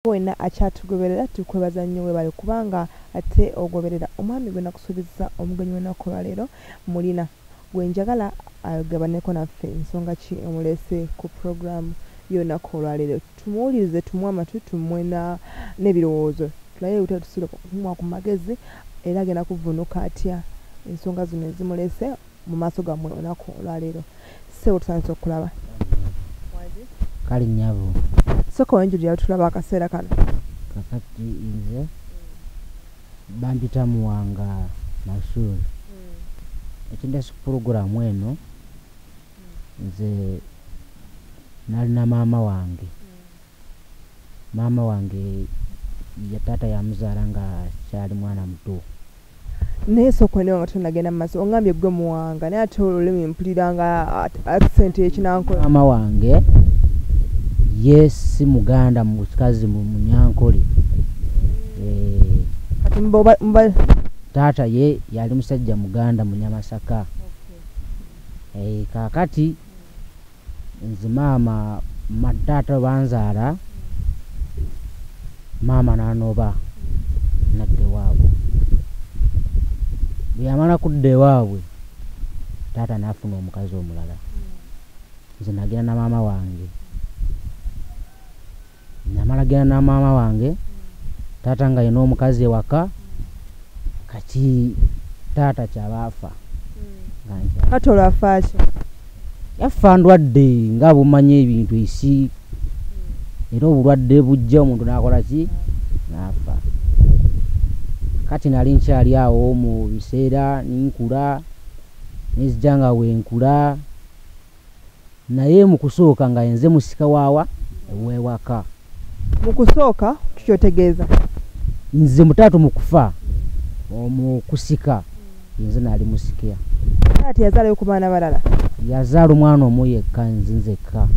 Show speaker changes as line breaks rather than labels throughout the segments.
wena akyatugoberera tukwebaza nnyo webale kubanga ate ogoberera omwami gwe nakusuubiza omugenyi w'ennaku leero mulina gwenjagala agabaneko naffe ensonga ki omulese ku programu y'ennaku olwaleero tumuwulirize tumwe amatu tumwe n'ebirowoozo tulabe butera tusula kumwa ku magezi era agenda kuvunuka atya ensonga zino ezimulese mu maaso gammwe olunaku olwaleero sewo tusanyusa okulaba
kali nyabo
soko wenjuli yatulaba akaseera kano
kakati nze bambita Muwanga Masuri ekindasi programu eno nze nalina maama wange ya tata yamuzaala nga kyali mwana muto
naye soko newa nga tonagenda mu maaso ongambye gwe Muwanga naye ate olulimi mpulira nga accent y'ekinankola
maama wange yes Muganda Mukazi Munyankole
kati mba
tata ye yali musajja Muganda Munyamasaka kakati nze maama matata banzaala maama nanoba nadde waabwe bwe yamala kudda ewaabwe tata nafuna omukazi omulala nze nagenda na maama wange namala genda na maama wange tata nga yena omukazi ewaka kati tata kyabaafa
kati olwafa ki
yafa ndwadde nga bumanye ebintu isi era obulwadde bujja omuntu nakola ki nafa kati nali nkyali awo mu biseera ninkula nezijja nga wenkula naye mu kusooka nga yenze musika waawa ewewaka
mu kusooka tukyotegeeza
nze mutaatu mu kufa mu kusika yenze nali musikia
ati yazaalayo ku baana balala
yazaala omwana omu yekka nze nzekka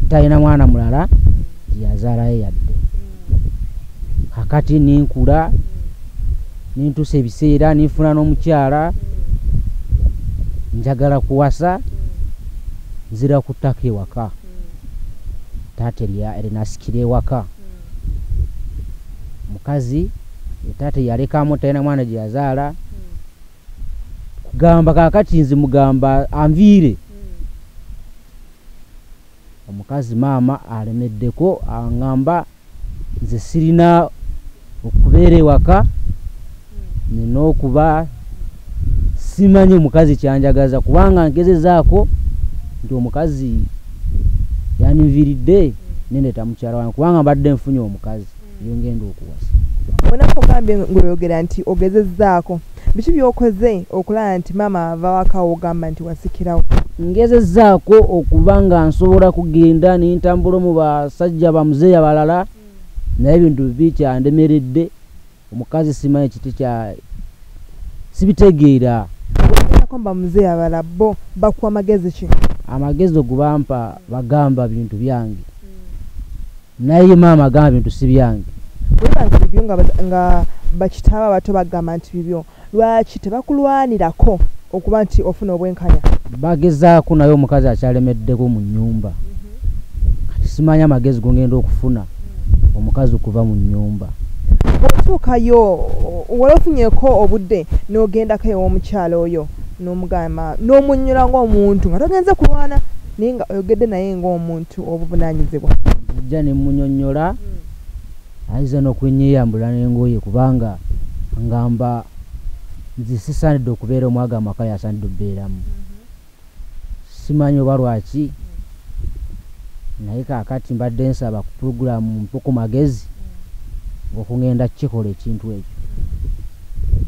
talina mwana mulala yazaalayo yadde kakati ninkula nintuusa ebiseera ninfuna n'omukyala njagala kuwasa nzira ku ttaka ewaka taata erinasikira ewaka mukazi taata yalekamu talina mwana gye yazaala kugamba kakati nze mugamba anviire omukazi maama alemeddeko aŋŋamba nze sirina okubeera ewaka nina okuba simanyi omukazi kyanjagaza kubanga ngezezaako nti omukazi yaninviiridde nendeeta mukyala wange kubanga mbadde nfunye omukazi eyo ngenda okuwasa
onako ogambye ng'oyogera nti ogezezzaako biki byokoze okulaba nti maama ava waka ogamba nti wasikirawo
ngezezzaako okuba nga nsobola kugenda nintambula mu basajja bamuzeeya balala naye ebintu bibi kyandemeredde omukazi simanyi kiti kya sibitegeera
kwamba muzeeya balala bo bakuwa magezi ki
amagezi ogubampa bagamba bintu byange naye maama agamba bintu si byange
webanga bibyo nga bakitaba bato bagamba nti bibyo lwaki tebakulwanirako okuba nti ofuna obwenkanya
bagezaako naye omukazi akyalemeddeko mu nnyumba simanya amagezi gongenda okufuna omukazi okuva mu nnyumba otuukayo wala ofunyeko obudde n'ogendako ew'omukyala oyo n'omugamba n'omunnyula ng'omuntu nga togenze kulwana naye nga oyogedde naye ng'omuntu obuvunaanyizibwa jja ne munyonnyola ayinza n'okwenyeyambula n'engoye kubanga ngamba nze sisaanidde okubeera omwaga amaka yasaanidde okubeeramu simanyi oba lwaki naye kaakati mbadde nsaba ku puroguramu mpuku magezi ng'okugenda kikola ekintu ekyo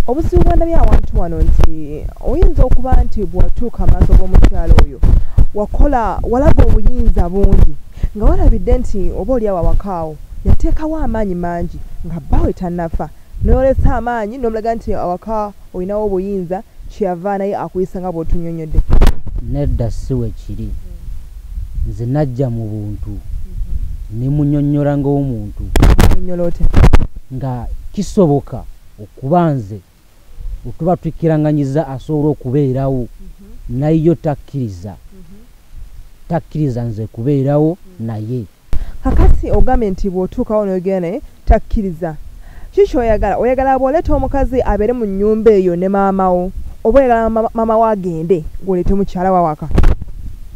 obuzibu bwandabye awantu wano nti oyinza okuba nti bwatuuka amaaso g'omukyalo oyo walaga obuyinza bungi nga walabidde nti oba oli awo awakaawo yateekawo amaanyi mangi nga bbaawe tannafa n'olesa amaanyi n'omulaga nti awaka olinawo obuyinza kyeyava naye akuyisa nga bw'otunyonyodde
nedda siwe kiri nze najja mu buntu ne munyonnyola ng'omuntu nga kisoboka okuba nze otuba tukkiranganyiza asobola okubeerawo naye yo takkiriza nze kubeerawo naye
kakati ogambye nti bw'otuukawo n'ogenda takkiriza kiki oyagala bw'oleeta omukazi abeere mu nnyumba eyo ne maamawo oba oyagala maama we agende ng'oleete mukyala wa waka?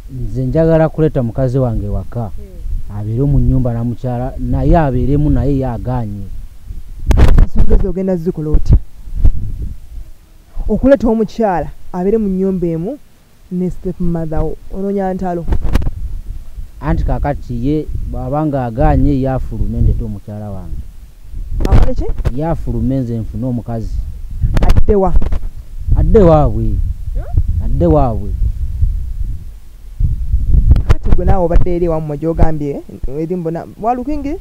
Nze njagala kuleeta mukazi wange waka abeere mu nnyumba na mukyala naye abeeremu naye yaaganye.
Ensonga ezo ogenda zikola otya okuleeta omukyala abeere mu nnyumba emu ne step mother wo onoonya ntalo?
Anti kakati ye bw'aba ng'aganye yaafulume ndeete omukyala wange.
Akole ki?
Yaafulume nze nfune omukazi.
Adde wa?
Adde waabwe. Adde waabwe.
Kati gwe naawe obadde eri ewammwe gy'ogambye eri mbona walukingi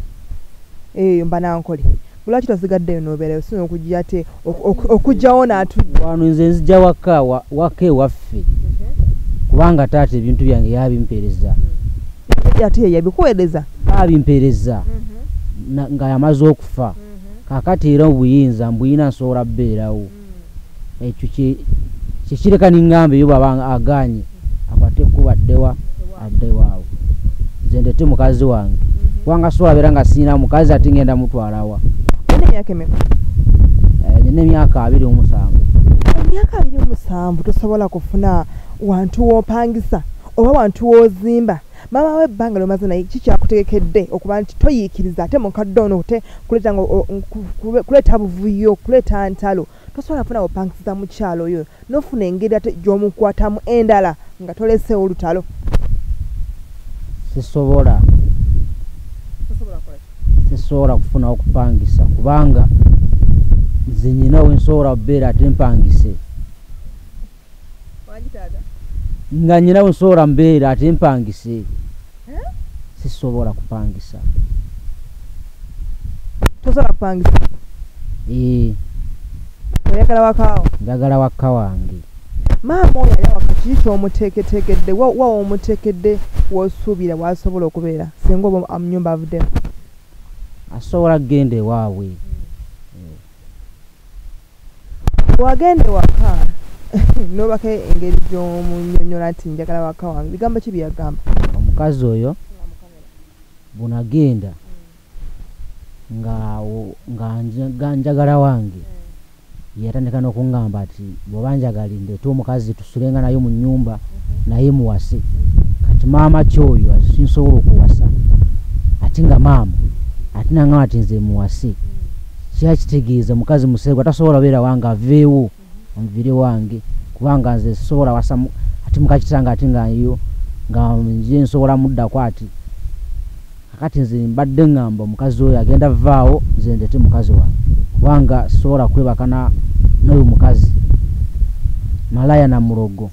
eyo mbanankole lwaki tosigaddeyo n'obeerayo sina okujja te okujjawo n'atujja
wano nze nzija waka ewaffe kubanga taata ebintu byange yabimpeereza.
Ate ye yabikuweereza?
Abimpeereza nga yamaze okufa. Kakati era obuyinza mbuyina nsobola bbeerawo. Ekyo kyekireka niŋŋamba eyo bw'aba aganye akwate Kuba addewa addewaawo nze ndeete mukazi wange kubanga sobola beera nga siina mukazi ate ngenda mutwalawa.
Olina emyaka emeka?
Nina emyaka 27.
Emyaka 27 tosobola kufuna wantu w'opangisa oba wantu w'ozimba? Maama we ebbanga lyomaze naye kikyakutegekedde okuba nti toyiikiriza ate mukadde ono kuleeta buvuyo kuleeta ntalo tosobola kufuna bopangisiza mukyalo oyo n'ofuna engeri ate gy'omukwatamu endala nga toleseewo olutalo?
Sisobola kufuna okupangisa kubanga nze nyina we nsobola bbeera ate mpangise. Nga nyina we nsobola mbeera ate mpangise. Sisobola kupangisa.
Tosobola kupangisa? Oyagala wakaawo? Njagala
waka wange.
Maama oyo ali awaka kiki ky'omuteeketeekedde wa omuteekedde w'osuubira w'asobola okubeera singa oba mu nnyumba avuddemu?
Asobola kgenda ewaabwe.
Wagenda ewaka n'obaka engeri gy'omunnyonnyola nti njagala waka wange bigambo ki byagamba?
Omukazi oyo bunagenda nga njagala wange yatandika n'okungamba ati bw'oba njagali ndeete omukazi tusulenga naye mu nnyumba naye muwase. Kati maama kyoyo sinsobola okuwasa ate nga maama ate nangamba ati nze muwase kyakitegeeza mukazi muserwa tasobola beera wange aveewo onvire wange kubanga nze sobola wasa ati mukakitanga ati nga nje nsobola muddako ati kakati nze mbadde ŋŋamba omukazi oyo agenda vaawo nze ndeete mukazi wange kubanga sobola kwebakana n'oyo mukazi malaya na mulogo.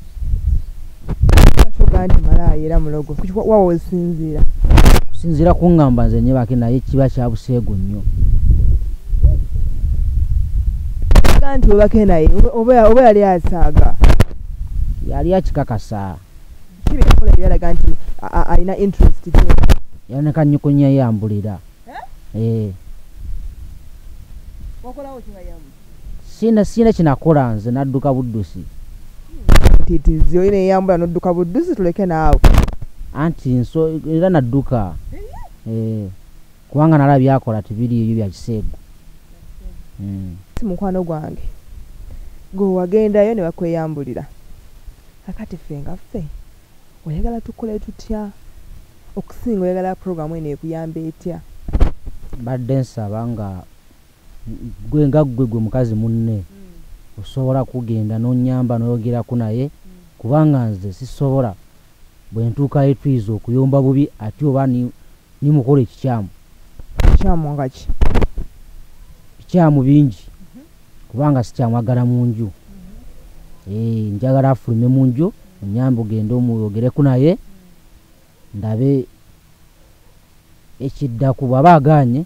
Kyoga nti malaya era mulogo wawo osinziira?
Kusinziira kuŋŋamba nze nyebake naye kiba kyabuseego nnyo.
Nti webake naye oba yali asaaga?
Yali akikakasa.
Kibi yakola ebyalaga nti alina interest gyo?
Yaloneka nnyukunya yambulira.
Wakolawo kibayambu?
Sina kinakola nze nadduka buddusi.
Titizi olina eyambula n'odduka buddusi tuleke naawe.
Anti era nadduka. Kubanga nalaba byakola tibiri ebyo bya kiseego. Si mukwano gwange gwe wagendayo ne bakweyambulira. Kakati ffe nga ffe oyagala tukole tutya okusinga oyagala programu eno ekuyamba etya? Badde nsaba nga gwe mukazi munne osobola kugenda n'onnyamba n'oyogerako naye kubanga nze sisobola bwe ntuukayo twiza okuyomba bubi ate oba nimukola ekikyamu.
Ekikyamu nga ki?
Bikyamu bingi kubanga sikyamwagala mu nju. Njagala afulume mu nju onnyamba ogende omuyogereko naye ndabe ekiddaku bw'aba aganye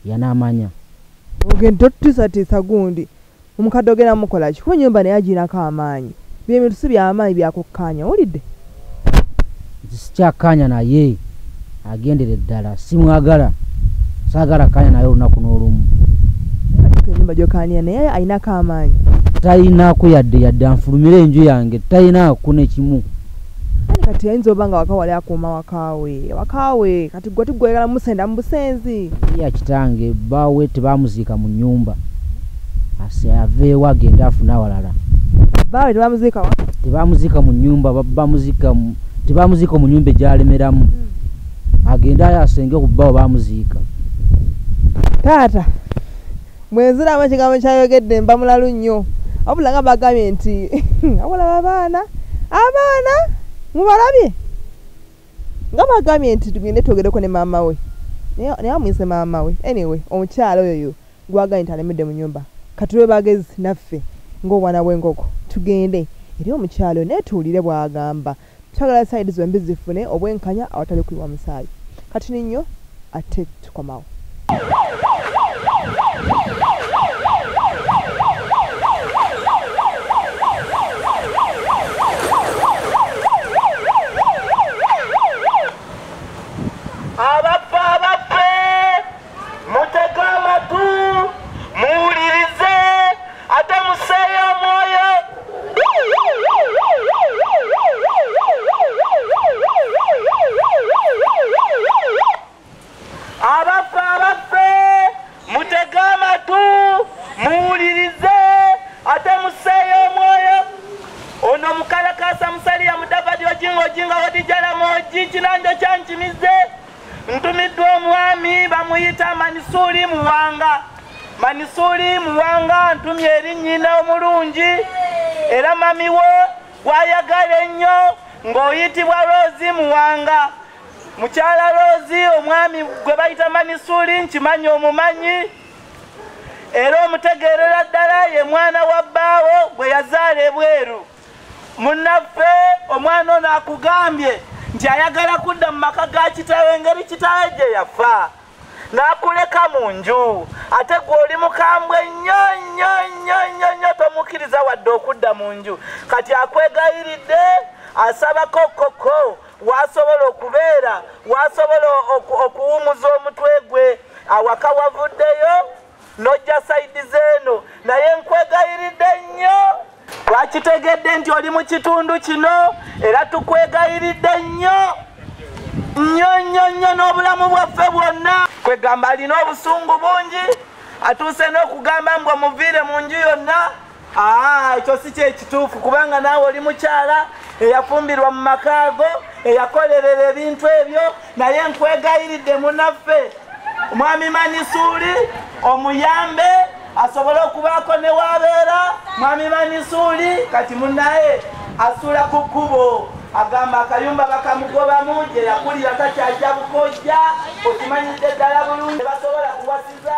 yanaamanya.
Ogenda totiisatiisa gundi omukadde ogenda mukola ki? Kuba ennyumba naye agirinako amaanyi byebintu si byamaanyi byakukkaanya owulidde?
Sikyakkaanya naye agendere ddala simwagala saagala kkaanya naye olunaku n'olumu. Ennyumba
gy'okkaanya naye alinako amaanyi?
Talinaako yadde anfulumira enju yange talinaako nekimu.
kati ayinza oba nga waka wali akuuma wakaawe kati gwe tugwegala musenda mu busenzi
ya kitange bawe tebamuziika mu nnyumba ase aveewo agende afune awalala
bawe tebamuziika wa
tebamuziika mu nnyumba tebamuziika mu nnyumba egyalemeramu agende asenge ku bbawo bamuziika
taata mwenziramu ekigambo kyayogedde mba mulalu nnyo wabula nga bagambye nti awulaba abaana mubalabye nga bagambye nti tugende twogereko ne maama we naye amuyise maama we anyway omukyalo oyo gwagambye nti alemedde mu nyumba katube bagezi naffe ng'obwana bw'enkoko tugende eri omukyalo naye tuwulire bw'agamba twagala sayidi zombi zifune obwenkanya awatali kuyiwa musaayi kati ninnyo ate tukomawo
abaffe mutege amatu muwulirize ate museeyo omwoyo abaffe mutege amatu muwulirize ate museeyo omwoyo ono Mukalakasa musaliya mudavadi ojinga odijala moji kinanjo kyankimize ntumiddwa omwami bamuyita Manisuli Muwanga ntumye eri nnyina omulungi era mami wo gwayagala ennyo ng'oyitibwa Rozi Muwanga mukyala Rozi omwami gwe bayita Manisuli nkimanyi omumanyi era omutegeerera ddala ye mwana wa bbaawo gwe yazaala ebweru munnaffe omwana ono akugambye nti ayagala kudda mu maka ga kitawe engeri kitawe gye yafa n'akuleka mu nju ate gw'oli mukambwe nnyo tomukkiriza wadde okudda mu nju kati akwegayiridde asabako koko wasobola okubeera wasobola okuwumuza omutwe gwe awaka wavuddeyo n'ojja sayidi z'eno naye nkwegayiridde nnyo twakitegedde nti oli mu kitundu kino era tukwegayiridde nnyo n'obulamu bwaffe bwonna kwegamba alina obusungu bungi atuuse n'okugamba mbwe muviire mu nju yonna ekyo si kyekituufu kubanga naawe oli mukyala eyafumbirwa mu makaago eyakolerera ebintu ebyo naye nkwegayiridde munaffe mwami Manisuli omuyambe asobole okubaako ne waabeera mwami Manisuli kati munnaye asula ku kkubo agamba akayumba bakamugobamu gye yakulira takyajja bukojja okimanyidde ddala bulungi basobola kuwasiza